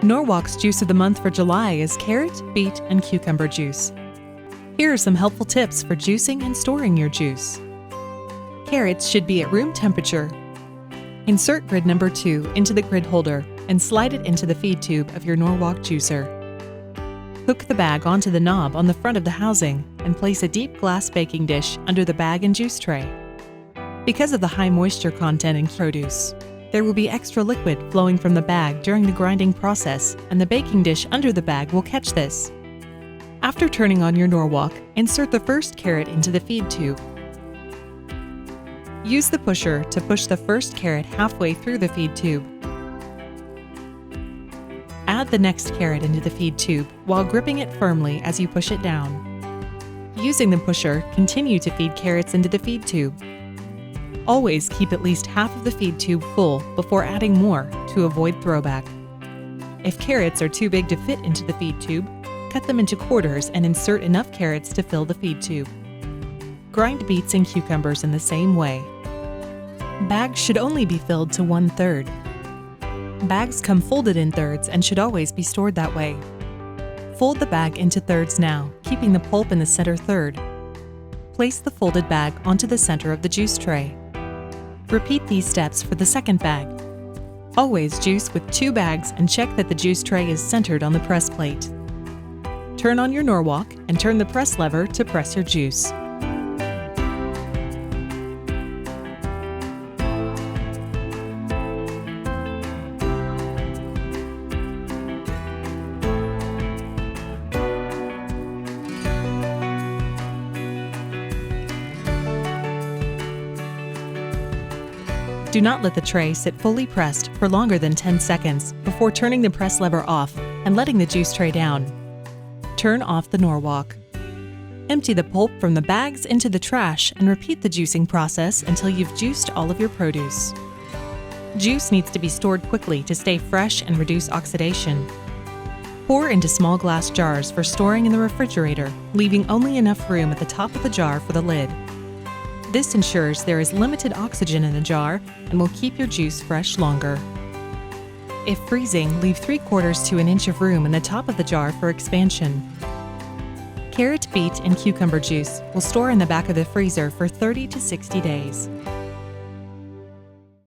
Norwalk's juice of the month for July is carrot, beet, and cucumber juice. Here are some helpful tips for juicing and storing your juice. Carrots should be at room temperature. Insert grid number 2 into the grid holder and slide it into the feed tube of your Norwalk juicer. Hook the bag onto the knob on the front of the housing and place a deep glass baking dish under the bag and juice tray. Because of the high moisture content in produce, there will be extra liquid flowing from the bag during the grinding process, and the baking dish under the bag will catch this. After turning on your Norwalk, insert the first carrot into the feed tube. Use the pusher to push the first carrot halfway through the feed tube. Add the next carrot into the feed tube while gripping it firmly as you push it down. Using the pusher, continue to feed carrots into the feed tube. Always keep at least half of the feed tube full before adding more to avoid throwback. If carrots are too big to fit into the feed tube, cut them into quarters and insert enough carrots to fill the feed tube. Grind beets and cucumbers in the same way. Bags should only be filled to 1/3. Bags come folded in thirds and should always be stored that way. Fold the bag into thirds now, keeping the pulp in the center third. Place the folded bag onto the center of the juice tray. Repeat these steps for the second bag. Always juice with 2 bags and check that the juice tray is centered on the press plate. Turn on your Norwalk and turn the press lever to press your juice. Do not let the tray sit fully pressed for longer than 10 seconds before turning the press lever off and letting the juice tray down. Turn off the Norwalk. Empty the pulp from the bags into the trash and repeat the juicing process until you've juiced all of your produce. Juice needs to be stored quickly to stay fresh and reduce oxidation. Pour into small glass jars for storing in the refrigerator, leaving only enough room at the top of the jar for the lid. This ensures there is limited oxygen in the jar and will keep your juice fresh longer. If freezing, leave 3/4 to 1 inch of room in the top of the jar for expansion. Carrot, beet, and cucumber juice will store in the back of the freezer for 30 to 60 days.